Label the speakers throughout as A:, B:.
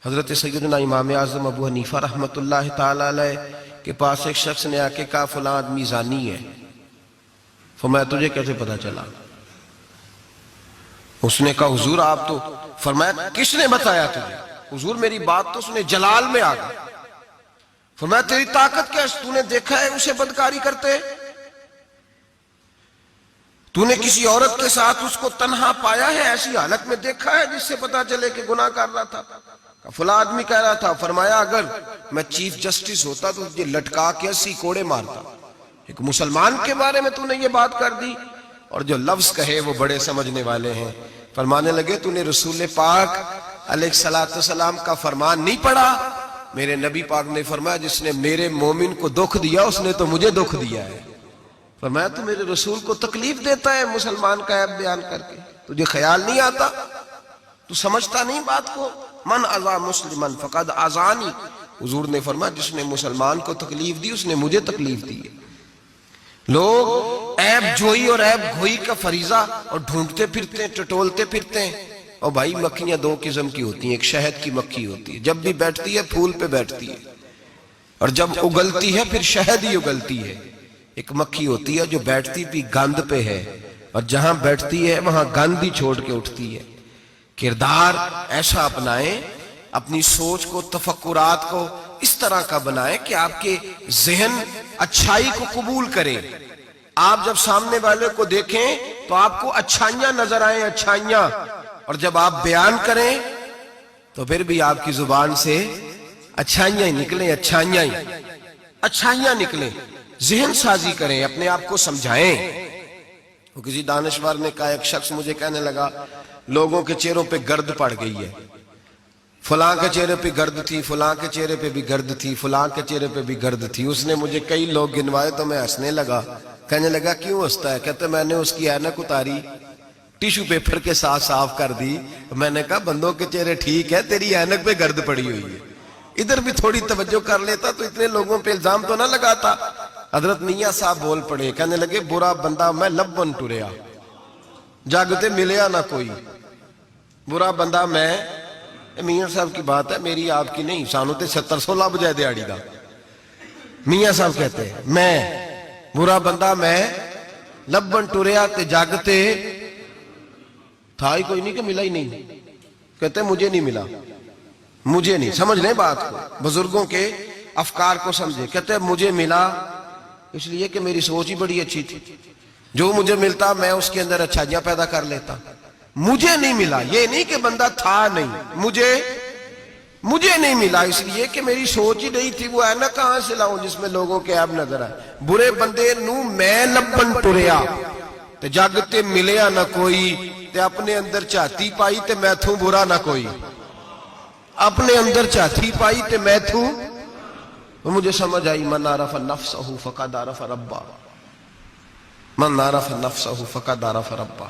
A: حضرت سیدنا امام اعظم ابو حنیفہ رحمۃ اللہ تعالی علیہ کے پاس ایک شخص نے آ کے کہا فلاں آدمی زانی ہے. فرمایا تجھے کیسے پتا چلا؟ اس نے کہا حضور آپ تو. فرمایا کس نے بتایا تجھے؟ حضور میری بات تو سنے جلال میں آ گئی. فرمایا تیری طاقت کیا ہے؟ تو نے دیکھا ہے اسے بدکاری کرتے؟ تو نے کسی عورت کے ساتھ اس کو تنہا پایا ہے؟ ایسی حالت میں دیکھا ہے جس سے پتا چلے کہ گناہ کر رہا تھا؟ فلاں آدمی کہہ رہا تھا. فرمایا اگر میں چیف جسٹس ہوتا تو تجھے لٹکا کے 80 کوڑے مارتا. ایک مسلمان کے بارے میں تو نے یہ بات کر دی. اور جو لفظ کہے وہ بڑے سمجھنے والے ہیں. فرمانے لگے تو نے رسول پاک علیہ السلام کا فرمان نہیں پڑھا؟ میرے نبی پاک نے فرمایا جس نے میرے مومن کو دکھ دیا اس نے تو مجھے دکھ دیا ہے. فرمایا تو میرے رسول کو تکلیف دیتا ہے مسلمان کا عیب بیان کر کے؟ تجھے خیال نہیں آتا؟ تو سمجھتا نہیں بات کو؟ من اذا مسلمن فقد اذانی. حضور نے فرمایا جس نے مسلمان کو تکلیف دی اس نے مجھے تکلیف دی. لوگ عیب جوئی اور عیب گھوئی کا فریضہ اور ڈھونڈتے پھرتے ہیں، ٹٹولتے پھرتے ہیں. اور بھائی مکھیاں دو قسم کی ہوتی ہیں. ایک شہد کی مکھی ہوتی ہے، جب بھی بیٹھتی ہے پھول پہ بیٹھتی ہے، اور جب اگلتی ہے پھر شہد ہی اگلتی ہے. ایک مکھی ہوتی ہے جو بیٹھتی بھی گند پہ ہے اور جہاں بیٹھتی ہے وہاں گند ہی چھوڑ کے اٹھتی ہے. کردار ایسا اپنائیں، اپنی سوچ کو، تفکرات کو اس طرح کا بنائیں کہ آپ کے ذہن اچھائی کو قبول کرے. آپ جب سامنے والے کو دیکھیں تو آپ کو اچھائیاں نظر آئیں، اچھائیاں. اور جب آپ بیان کریں تو پھر بھی آپ کی زبان سے اچھائیاں ہی نکلیں، اچھائیاں نکلیں. ذہن سازی کریں، اپنے آپ کو سمجھائیں. وہ کسی دانشور نے کہا، ایک شخص مجھے کہنے لگا لوگوں کے چہروں پہ گرد پڑ گئی ہے. فلاں کے چہرے پہ گرد تھی، فلاں کے چہرے پہ بھی گرد تھی، فلاں کے چہرے پہ بھی گرد تھی. اس نے مجھے کئی لوگ گنوائے تو میں ہنسنے لگا. کہنے لگا کیوں ہنستا ہے؟ کہتے میں نے اس کی اینک اتاری، ٹیشو پیپر کے ساتھ صاف کر دی. میں نے کہا بندوں کے چہرے ٹھیک ہے، تیری اینک پہ گرد پڑی ہوئی ہے. ادھر بھی تھوڑی توجہ کر لیتا تو اتنے لوگوں پہ الزام تو نہ لگاتا. حضرت میاں صاحب بول پڑے، کہنے لگے برا بندہ میں لبن ٹریا، جاگتے ملیا نہ کوئی. برا بندہ میں، میاں صاحب کی بات ہے میری آپ کی نہیں. سانو تے 700 لب جائے دیاڑی دا. میاں صاحب کہتے ہیں میں برا بندہ میں لبن ٹریا تے جاگتے تھا ہی کوئی نہیں کہ ملا ہی نہیں. کہتے مجھے نہیں ملا، مجھے نہیں. سمجھ لیں بات کو، بزرگوں کے افکار کو سمجھے. کہتے مجھے ملا اس لیے کہ میری سوچ ہی بڑی اچھی تھی، جو مجھے ملتا میں اس کے اندر اچھائیاں پیدا کر لیتا. مجھے نہیں ملا یہ نہیں کہ بندہ تھا نہیں، مجھے نہیں ملا اس لیے کہ میری سوچ ہی نہیں تھی. وہ ہے نا کہاں سے لاؤں جس میں لوگوں کے عیب نظر آئے. برے بندے نو میں لبن ٹریا تے جاگتے ملیا نہ کوئی، تے اپنے اندر چاہتی پائی تے میں تھوں برا نہ کوئی. اپنے اندر چاہتی پائی تے میں تھوں. مجھے سمجھ آئی من عرف نفسہ فقد عرف ربہ، من عرف نفسہ فقد عرف ربہ.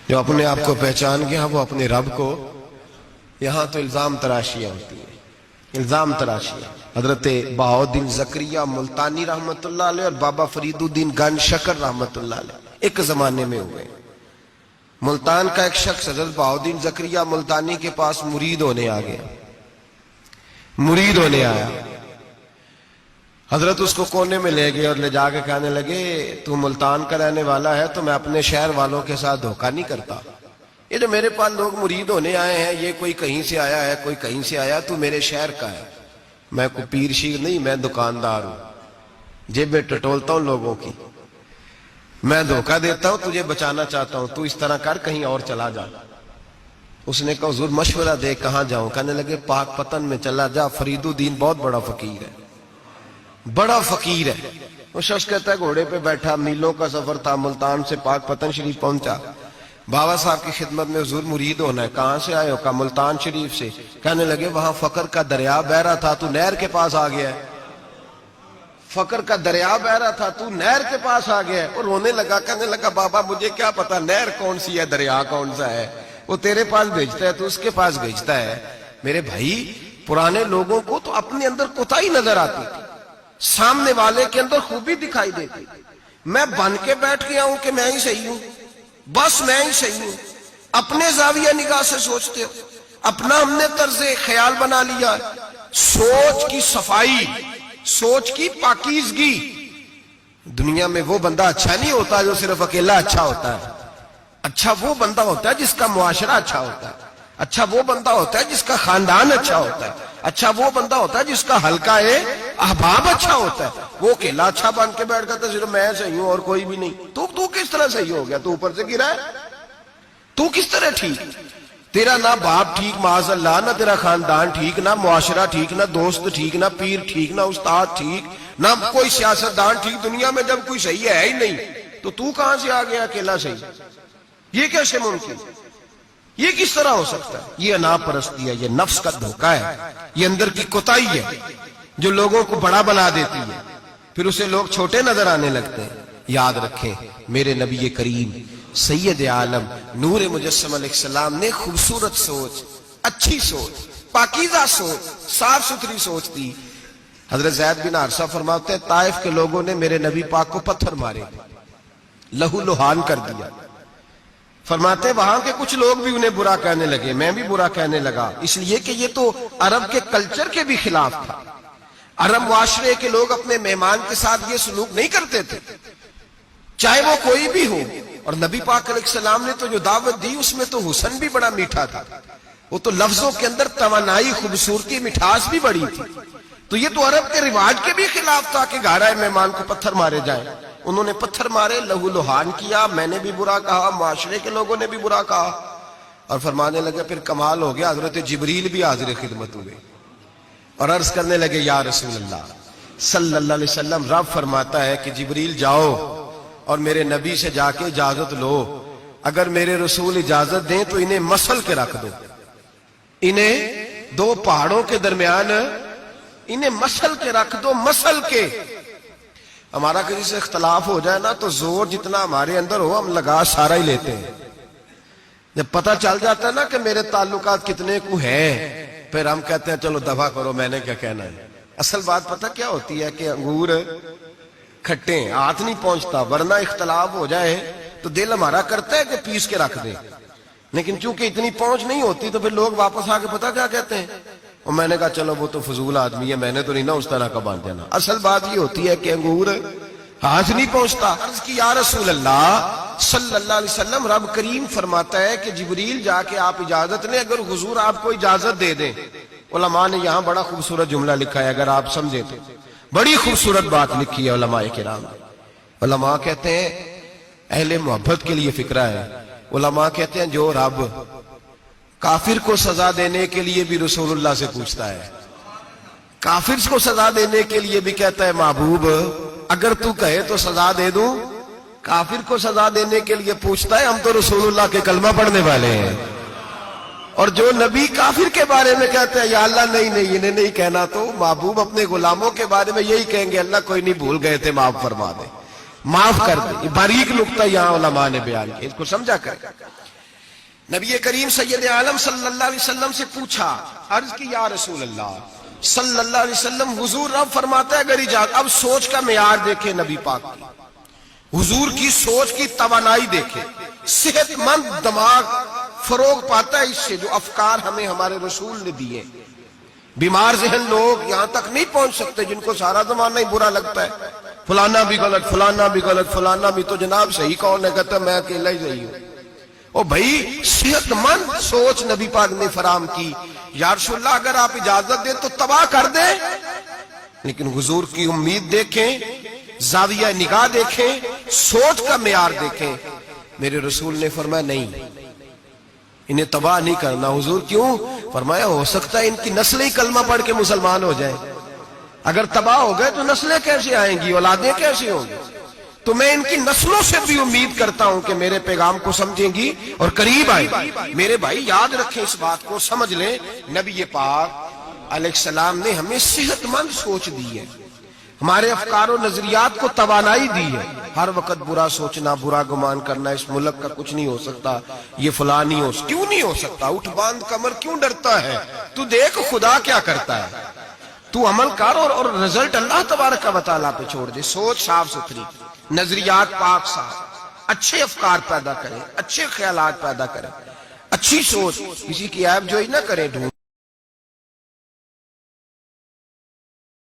A: جو اپنے آپ کو پہچان گیا وہ اپنے رب کو. یہاں تو الزام تراشیاں ہوتی ہیں، الزام تراشیاں. حضرت بہاؤالدین زکریہ ملتانی رحمت اللہ علیہ اور بابا فرید الدین گنج شکر رحمت اللہ علیہ ایک زمانے میں ہوئے. ملتان کا ایک شخص حضرت بہاؤالدین زکریہ ملتانی کے پاس مرید ہونے آ گیا، مرید ہونے آیا. حضرت اس کو کونے میں لے گئے اور لے جا کے کہنے لگے تو ملتان کا رہنے والا ہے تو میں اپنے شہر والوں کے ساتھ دھوکہ نہیں کرتا. یہ جو میرے پاس لوگ مرید ہونے آئے ہیں یہ کوئی کہیں سے آیا ہے، کوئی کہیں سے آیا، تو میرے شہر کا ہے. میں کوئی پیر شیر نہیں، میں دکاندار ہوں، جیبیں ٹٹولتا ہوں لوگوں کی. میں دھوکہ دیتا ہوں، تجھے بچانا چاہتا ہوں، تو اس طرح کر کہیں اور چلا جا. اس نے کہا حضور مشورہ دے کہاں جاؤں؟ کہنے لگے پاک پتن میں چلا جا، فرید الدین بہت بڑا فقیر ہے، بڑا فقیر ہے. وہ شخص کہتا ہے گھوڑے پہ بیٹھا، میلوں کا سفر تھا، ملتان سے پاک پتن شریف پہنچا. بابا صاحب کی خدمت میں حضور مرید ہونا ہے. کہاں سے آئے ہو؟ کہا ملتان شریف سے. کہنے لگے وہاں فقر کا دریا بہ رہا تھا، تو نہر کے پاس آ گیا ہے. فقر کا دریا بہ رہا تھا، تو نہر کے پاس آ گیا ہے. اور رونے لگا، کہنے لگا بابا مجھے کیا پتا نہر کون سی ہے، دریا کون سا ہے، وہ تیرے پاس بھیجتا ہے تو اس کے پاس بھیجتا ہے. میرے بھائی پرانے لوگوں کو تو اپنے اندر کوتاہی نظر آتی تھی، سامنے والے کے اندر خوبی دکھائی دیتی. میں بن کے بیٹھ گیا ہوں کہ میں ہی صحیح ہوں، بس میں ہی صحیح ہوں. اپنے زاویہ نگاہ سے سوچتے ہو. اپنا ہم نے طرز خیال بنا لیا. سوچ کی صفائی, سوچ کی پاکیزگی. دنیا میں وہ بندہ اچھا نہیں ہوتا جو صرف اکیلا اچھا ہوتا ہے. اچھا وہ بندہ ہوتا ہے جس کا معاشرہ اچھا ہوتا ہے. اچھا وہ بندہ ہوتا ہے جس کا خاندان اچھا ہوتا ہے. اچھا وہ بندہ ہوتا ہے جس کا حلقہ احباب اچھا ہوتا ہے. وہ اکیلا اچھا بن کے بیٹھ گیا صرف میں صحیح ہوں اور کوئی بھی نہیں. تو کس طرح صحیح ہو گیا؟ تو اوپر سے گرا ہے. تو کس طرح ٹھیک؟ تیرا نہ باپ ٹھیک معاذ اللہ, نہ تیرا خاندان ٹھیک, نہ معاشرہ ٹھیک, نہ دوست ٹھیک, نہ پیر ٹھیک, نہ استاد ٹھیک, نہ کوئی سیاستدان ٹھیک. دنیا میں جب کوئی صحیح ہے ہی نہیں تو کہاں سے آ گیا اکیلا صحیح؟ یہ کیسے ممکن؟ یہ کس طرح ہو سکتا ہے؟ یہ انا پرستی ہے, یہ نفس کا دھوکہ ہے, یہ اندر کی کوتاہی ہے جو لوگوں کو بڑا بنا دیتی ہے, پھر اسے لوگ چھوٹے نظر آنے لگتے ہیں. یاد رکھیں میرے نبی کریم سید عالم نور مجسم علیہ السلام نے خوبصورت سوچ, اچھی سوچ, پاکیزہ سوچ, صاف ستھری سوچ دی. حضرت زید بن حارثہ فرماتے ہیں طائف کے لوگوں نے میرے نبی پاک کو پتھر مارے, لہو لہان کر دیا. فرماتے وہاں کے کچھ لوگ بھی انہیں برا کہنے لگے, میں بھی برا کہنے لگا, اس لیے کہ یہ تو عرب کے کلچر کے بھی خلاف تھا. عرب معاشرے کے لوگ اپنے مہمان کے ساتھ یہ سلوک نہیں کرتے تھے, چاہے وہ کوئی بھی ہو. اور نبی پاک علیہ السلام نے تو جو دعوت دی اس میں تو حسن بھی بڑا میٹھا تھا, وہ تو لفظوں کے اندر توانائی, خوبصورتی, مٹھاس بھی بڑی تھی. تو یہ تو عرب کے رواج کے بھی خلاف تھا کہ گھر مہمان کو پتھر مارے جائیں. انہوں نے پتھر مارے, لہو لہان کیا, میں نے بھی برا کہا, معاشرے کے لوگوں نے بھی برا کہا. اور فرمانے لگے پھر کمال ہو گیا, حضرت جبریل بھی حاضر خدمت ہوئے اور عرض کرنے لگے یا رسول اللہ صلی اللہ علیہ وسلم, رب فرماتا ہے کہ جبریل جاؤ اور میرے نبی سے جا کے اجازت لو, اگر میرے رسول اجازت دیں تو انہیں مسل کے رکھ دو, انہیں دو پہاڑوں کے درمیان انہیں مسل کے رکھ دو. مسل کے, ہمارا کسی سے اختلاف ہو جائے نا تو زور جتنا ہمارے اندر ہو ہم لگا سارا ہی لیتے ہیں. جب پتہ چل جاتا ہے نا کہ میرے تعلقات کتنے کو ہیں, پھر ہم کہتے ہیں چلو دفع کرو, میں نے کیا کہنا ہے. اصل بات پتہ کیا ہوتی ہے کہ انگور کھٹے ہیں, ہاتھ نہیں پہنچتا, ورنہ اختلاف ہو جائے تو دل ہمارا کرتا ہے کہ پیس کے رکھ دیں, لیکن چونکہ اتنی پہنچ نہیں ہوتی تو پھر لوگ واپس آ کے پتہ کیا کہتے ہیں, اور میں نے کہا چلو وہ تو فضول آدمی ہے, میں نے تو نہیں نا اس طرح کا باندھ دینا. اصل بات یہ ہوتی ہے کہ انگور ہاتھ نہیں پہنچتا. عرض کی یا رسول اللہ صلی اللہ علیہ وسلم, رب کریم فرماتا ہے کہ جبریل جا کے آپ اجازت لیں, اگر حضور آپ کو اجازت دے دیں. علماء نے یہاں بڑا خوبصورت جملہ لکھا ہے, اگر آپ سمجھے تو بڑی خوبصورت بات لکھی ہے علماء کرام. علماء کہتے ہیں اہل محبت کے لیے فکرہ ہے. علماء کہتے ہیں جو رب کافر کو سزا دینے کے لیے بھی رسول اللہ سے پوچھتا ہے, کافر کو سزا دینے کے لیے بھی کہتا ہے محبوب اگر تو کہے تو سزا دے دوں, کافر کو سزا دینے کے لیے پوچھتا ہے. ہم تو رسول اللہ کے کلمہ پڑھنے والے ہیں, اور جو نبی کافر کے بارے میں کہتے ہیں یا اللہ نہیں انہیں نہیں کہنا, تو محبوب اپنے غلاموں کے بارے میں یہی کہیں گے اللہ کوئی نہیں, بھول گئے تھے, معاف فرما دے, معاف کر دے. باریک نقطہ یہاں علماء نے بیان کیا, اس کو سمجھا کر. نبی کریم سید عالم صلی اللہ علیہ وسلم سے پوچھا, عرض کی یا رسول اللہ صلی اللہ علیہ وسلم, حضور رب فرماتا ہے اگر اجازت. اب سوچ کا معیار دیکھیں نبی پاک کی, حضور کی سوچ کی توانائی دیکھیں. صحت مند دماغ فروغ پاتا ہے اس سے جو افکار ہمیں ہمارے رسول نے دیے. بیمار ذہن لوگ یہاں تک نہیں پہنچ سکتے جن کو سارا زمانہ ہی برا لگتا ہے, فلانا بھی غلط, فلانا بھی غلط, فلانا بھی, تو جناب صحیح کون ہے, کہتا ہے میں اکیلا ہی صحیح ہوں. او بھائی صحت مند سوچ نبی پاک نے فراہم کی. یا رسول اللہ اگر آپ اجازت دیں تو تباہ کر دیں, لیکن حضور کی امید دیکھیں, زاویہ نگاہ دیکھیں, سوچ کا معیار دیکھیں. میرے رسول نے فرمایا نہیں, انہیں تباہ نہیں کرنا. حضور کیوں؟ فرمایا ہو سکتا ہے ان کی نسلیں کلمہ پڑھ کے مسلمان ہو جائیں. اگر تباہ ہو گئے تو نسلیں کیسے آئیں گی, اولادیں کیسے ہوں گی؟ تو میں ان کی نسلوں سے بھی امید کرتا ہوں کہ میرے پیغام کو سمجھیں گی اور قریب آئیں گی. میرے بھائی یاد رکھیں اس بات کو, سمجھ لیں نبی پاک علیہ السلام نے ہمیں صحت مند سوچ دی ہے, ہمارے افکار و نظریات کو توانائی دی ہے. ہر وقت برا سوچنا, برا گمان کرنا, اس ملک کا کچھ نہیں ہو سکتا, یہ فلاں نہیں ہو, کیوں نہیں ہو سکتا؟ اٹھ باندھ کمر کیوں ڈرتا ہے؟ تو دیکھ خدا کیا کرتا ہے, تو عمل کر اور رزلٹ اللہ تبارک و تعالیٰ پہ چھوڑ دے. سوچ صاف ستھری, نظریات پاک صاف, اچھے افکار پیدا کریں, اچھے خیالات پیدا کریں. اچھی سوچ، کسی کی عیب جوئی نہ کریں ڈھونڈ